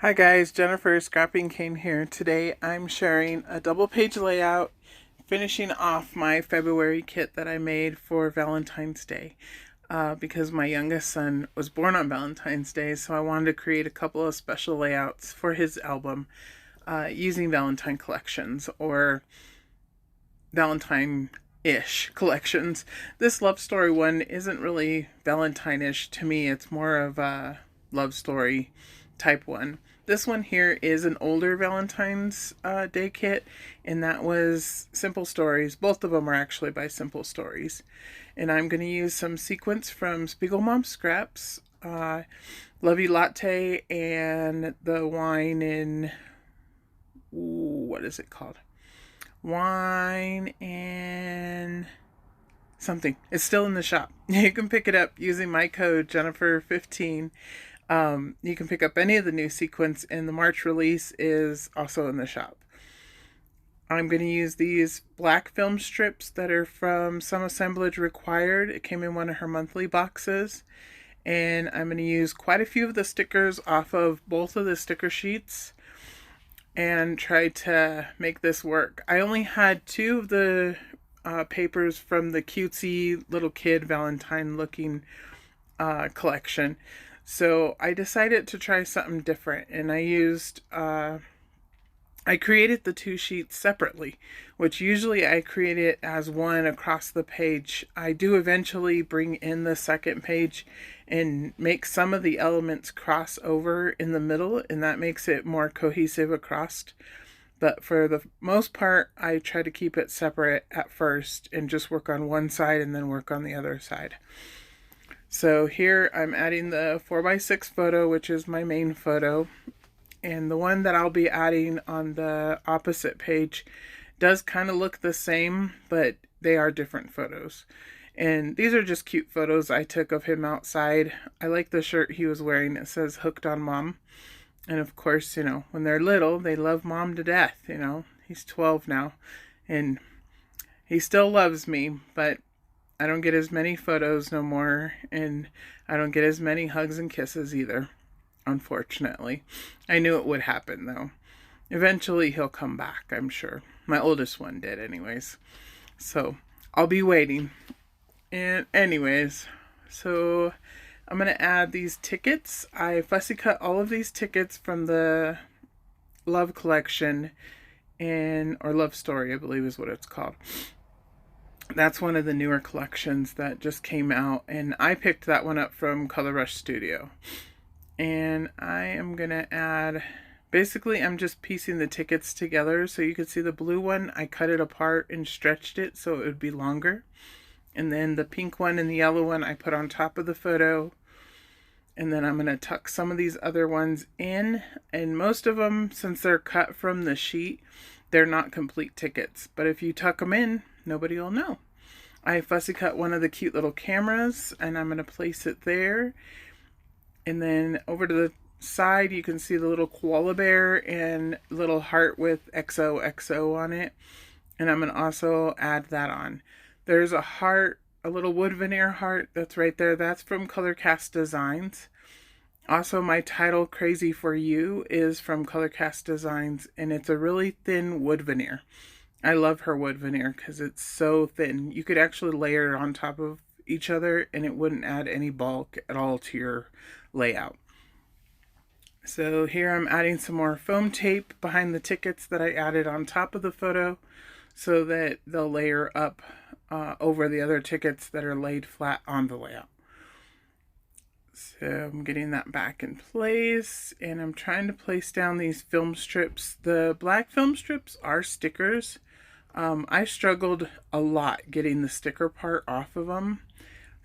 Hi guys, Jennifer Scrapping Cane here. Today I'm sharing a double page layout finishing off my February kit that I made for Valentine's Day. Because my youngest son was born on Valentine's Day, so I wanted to create a couple of special layouts for his album using Valentine collections or Valentine-ish collections. This love story one isn't really Valentine-ish to me. It's more of a love story type one. This one here is an older Valentine's Day kit, and that was Simple Stories. Both of them are actually by Simple Stories. And I'm going to use some sequins from Spiegelmom Scraps, Lovey Latte, and the wine in, what is it called? Wine and something. It's still in the shop. You can pick it up using my code Jennifer15. You can pick up any of the new sequins, and the March release is also in the shop. I'm going to use these black film strips that are from Some Assemblage Required. It came in one of her monthly boxes. And I'm going to use quite a few of the stickers off of both of the sticker sheets and try to make this work. I only had two of the papers from the cutesy little kid Valentine looking collection. So I decided to try something different, and I created the two sheets separately, which usually I create it as one across the page. I do eventually bring in the second page and make some of the elements cross over in the middle, and that makes it more cohesive across. But for the most part, I try to keep it separate at first and just work on one side and then work on the other side. So here I'm adding the 4x6 photo, which is my main photo. And the one that I'll be adding on the opposite page does kind of look the same, but they are different photos. And these are just cute photos I took of him outside. I like the shirt he was wearing. It says "Hooked on Mom." And of course, when they're little, they love mom to death, He's 12 now, and he still loves me, but I don't get as many photos no more, and I don't get as many hugs and kisses either, unfortunately. I knew it would happen, though. Eventually he'll come back, I'm sure. My oldest one did anyways. So I'll be waiting. And anyways, so I'm going to add these tickets. I fussy cut all of these tickets from the Love Collection, or Love Story, I believe is what it's called. That's one of the newer collections that just came out, and I picked that one up from Color Rush Studio. And I am going to add, basically I'm just piecing the tickets together. So you can see the blue one, I cut it apart and stretched it so it would be longer. And then the pink one and the yellow one I put on top of the photo. And then I'm going to tuck some of these other ones in. And most of them, since they're cut from the sheet, they're not complete tickets. But if you tuck them in, nobody will know. I fussy cut one of the cute little cameras, and I'm going to place it there. And then over to the side, you can see the little koala bear and little heart with XOXO on it. And I'm going to also add that on. There's a heart, a little wood veneer heart that's right there. That's from Color Cast Designs. Also, my title, Crazy for You, is from Color Cast Designs, and it's a really thin wood veneer. I love her wood veneer because it's so thin. You could actually layer it on top of each other, and it wouldn't add any bulk at all to your layout. So here I'm adding some more foam tape behind the tickets that I added on top of the photo so that they'll layer up over the other tickets that are laid flat on the layout. So I'm getting that back in place, and I'm trying to place down these film strips. The black film strips are stickers. I struggled a lot getting the sticker part off of them.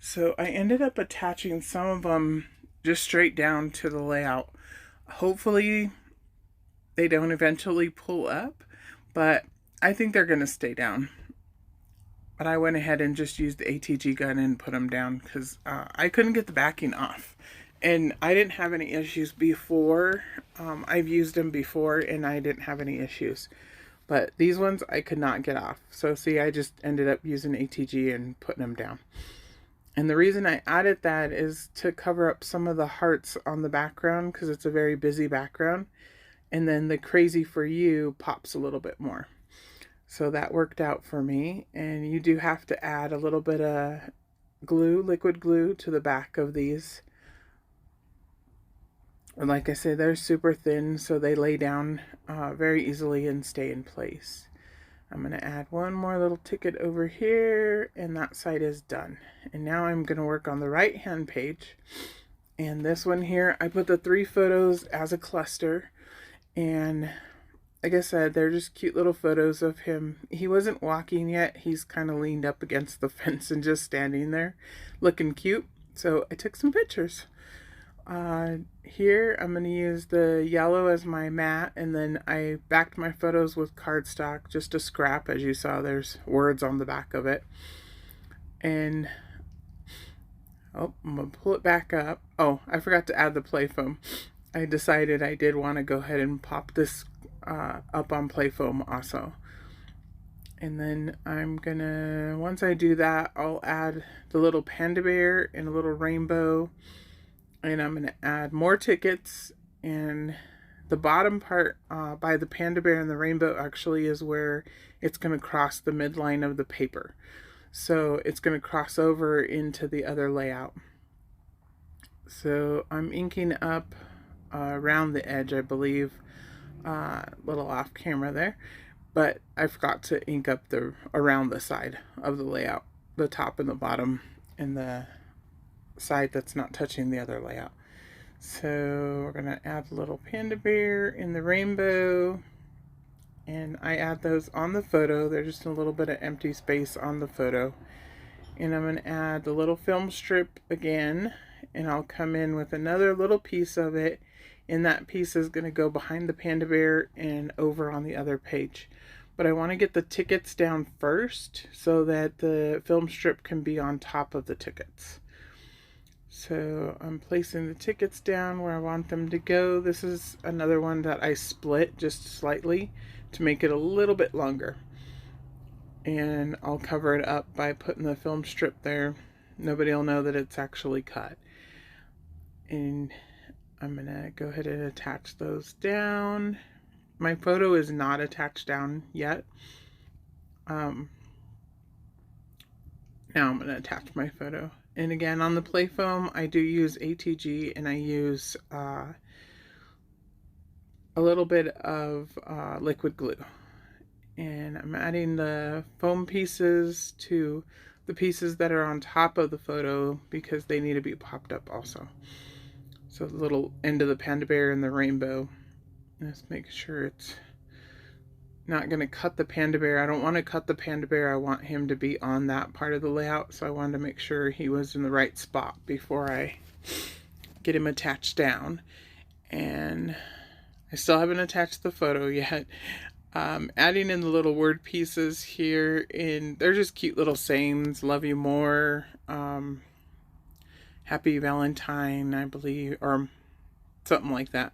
So I ended up attaching some of them just straight down to the layout. Hopefully they don't eventually pull up, but I think they're going to stay down. But I went ahead and just used the ATG gun and put them down because I couldn't get the backing off. And I didn't have any issues before. I've used them before and I didn't have any issues. But these ones I could not get off. So see, I just ended up using ATG and putting them down. And the reason I added that is to cover up some of the hearts on the background because it's a very busy background. And then the crazy for you pops a little bit more. So that worked out for me. And you do have to add a little bit of glue, liquid glue, to the back of these. And like I say, they're super thin, so they lay down very easily and stay in place. I'm going to add one more little ticket over here, and that side is done. And now I'm going to work on the right hand page. And this one here, I put the 3 photos as a cluster. And like I said, they're just cute little photos of him. He wasn't walking yet. He's kind of leaned up against the fence and just standing there looking cute. So I took some pictures. Here I'm going to use the yellow as my mat, and then I backed my photos with cardstock, just a scrap. As you saw, there's words on the back of it. And I'm going to pull it back up. Oh, I forgot to add the play foam. I decided I did want to go ahead and pop this up on play foam also. And then I'm gonna, once I do that, I'll add the little panda bear and a little rainbow. And I'm going to add more tickets, and the bottom part by the panda bear and the rainbow actually is where it's going to cross the midline of the paper. So it's going to cross over into the other layout. So I'm inking up around the edge, I believe, a little off camera there, but I forgot to ink up around the side of the layout, the top and the bottom, and the side that's not touching the other layout. So we're going to add the little panda bear in the rainbow, and I add those on the photo. There's just a little bit of empty space on the photo. And I'm going to add the little film strip again, and I'll come in with another little piece of it, and that piece is going to go behind the panda bear and over on the other page. But I want to get the tickets down first so that the film strip can be on top of the tickets. So I'm placing the tickets down where I want them to go. This is another one that I split just slightly to make it a little bit longer. And I'll cover it up by putting the film strip there. Nobody will know that it's actually cut. And I'm going to go ahead and attach those down. My photo is not attached down yet. Now I'm going to attach my photo. And again, on the play foam, I do use ATG, and I use a little bit of liquid glue. And I'm adding the foam pieces to the pieces that are on top of the photo because they need to be popped up also. So the little end of the panda bear and the rainbow. Let's make sure it's not going to cut the panda bear. I don't want to cut the panda bear. I want him to be on that part of the layout, so I wanted to make sure he was in the right spot before I get him attached down. And I still haven't attached the photo yet. Adding in the little word pieces here, and they're just cute little sayings. Love you more. Happy Valentine, I believe, or something like that.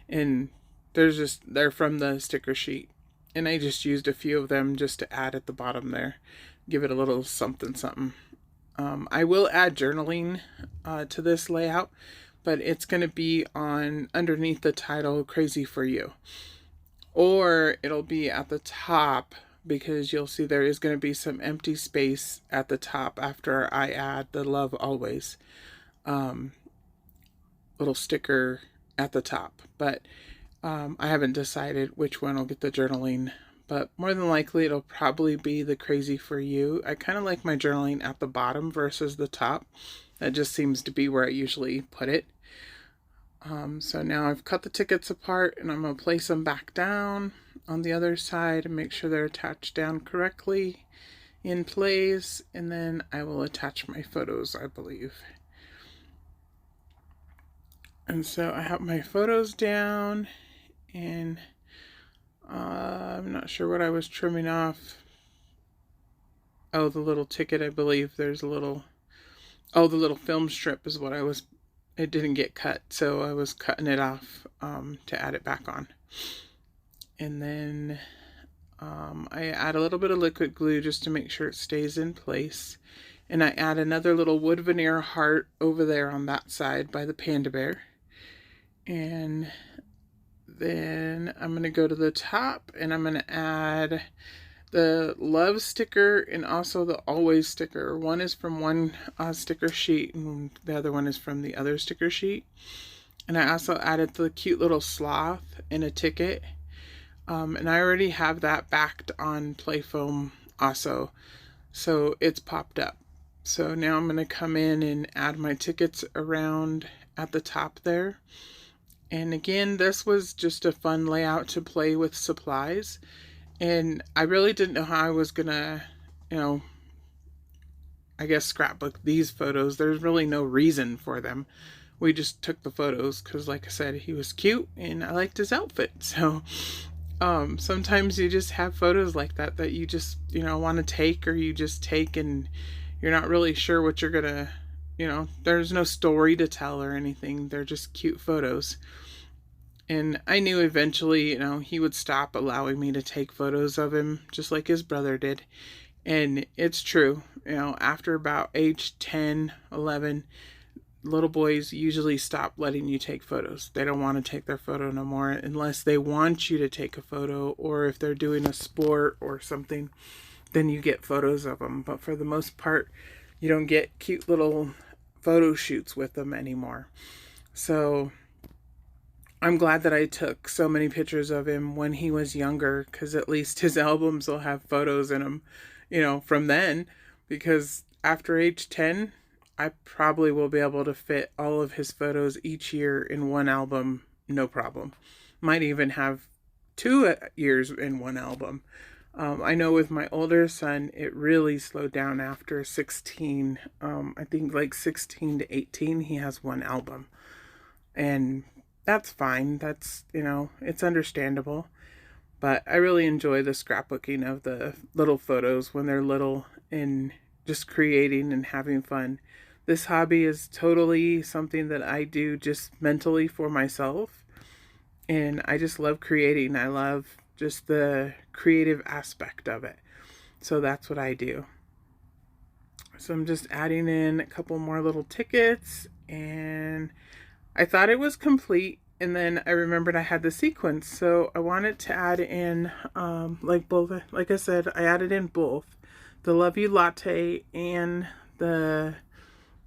And they're from the sticker sheet. And I just used a few of them just to add at the bottom there. Give it a little something something. I will add journaling to this layout, but it's going to be on underneath the title Crazy for You. Or it'll be at the top, because you'll see there is going to be some empty space at the top after I add the Love Always little sticker at the top. But I haven't decided which one will get the journaling, but more than likely it'll probably be the Crazy for You. I kind of like my journaling at the bottom versus the top. That just seems to be where I usually put it. So now I've cut the tickets apart, and I'm going to place them back down on the other side and make sure they're attached down correctly in place, and then I will attach my photos, I believe. And so I have my photos down, and I'm not sure what I was trimming off. Oh, the little ticket, I believe. There's a little, oh, the little film strip is what it didn't get cut, so I was cutting it off to add it back on. And then I add a little bit of liquid glue just to make sure it stays in place. And I add another little wood veneer heart over there on that side by the panda bear. And then I'm going to go to the top and I'm going to add the love sticker and also the always sticker. One is from one sticker sheet and the other one is from the other sticker sheet. And I also added the cute little sloth and a ticket. And I already have that backed on play foam also, so it's popped up. So now I'm going to come in and add my tickets around at the top there. And again, this was just a fun layout to play with supplies. And I really didn't know how I was going to, I guess scrapbook these photos. There's really no reason for them. We just took the photos because, like I said, he was cute and I liked his outfit. So sometimes you just have photos like that you just, want to take, or you just take and you're not really sure what you're gonna, there's no story to tell or anything. They're just cute photos. And I knew eventually, he would stop allowing me to take photos of him, just like his brother did. And it's true, after about age 10, 11, little boys usually stop letting you take photos. They don't want to take their photo no more unless they want you to take a photo, or if they're doing a sport or something, then you get photos of them. But for the most part, you don't get cute little photo shoots with them anymore. So I'm glad that I took so many pictures of him when he was younger, because at least his albums will have photos in them, from then. Because after age 10, I probably will be able to fit all of his photos each year in one album, no problem. Might even have 2 years in one album. I know with my older son, it really slowed down after 16. I think like 16 to 18, he has one album. And that's fine. That's, it's understandable. But I really enjoy the scrapbooking of the little photos when they're little and just creating and having fun. This hobby is totally something that I do just mentally for myself. And I just love creating. I love just the creative aspect of it. So that's what I do. So I'm just adding in a couple more little tickets, and I thought it was complete. And then I remembered I had the sequins. So I wanted to add in, like I said, I added in both the Love You Latte and the,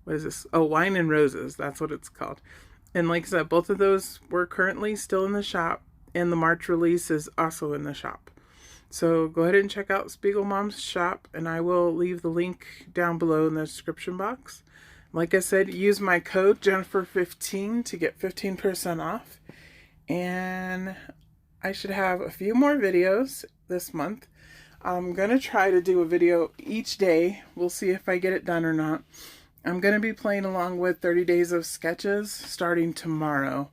what is this? Oh, Wine and Roses. That's what it's called. And like I said, both of those were currently still in the shop, and the March release is also in the shop. So go ahead and check out Spiegelmom's shop, and I will leave the link down below in the description box. Like I said, use my code Jennifer15 to get 15% off. And I should have a few more videos this month. I'm going to try to do a video each day. We'll see if I get it done or not. I'm going to be playing along with 30 Days of Sketches starting tomorrow.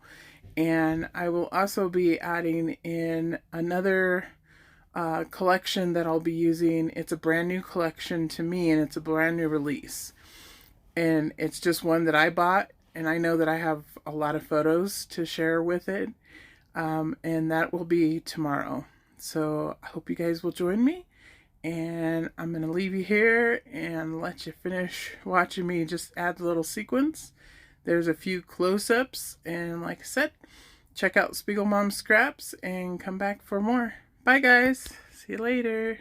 And I will also be adding in another collection that I'll be using. It's a brand new collection to me, and it's a brand new release. And it's just one that I bought, and I know that I have a lot of photos to share with it. And that will be tomorrow. So I hope you guys will join me. And I'm going to leave you here and let you finish watching me just add the little sequins. There's a few close-ups. And like I said, check out Spiegelmom Scraps and come back for more. Bye, guys. See you later.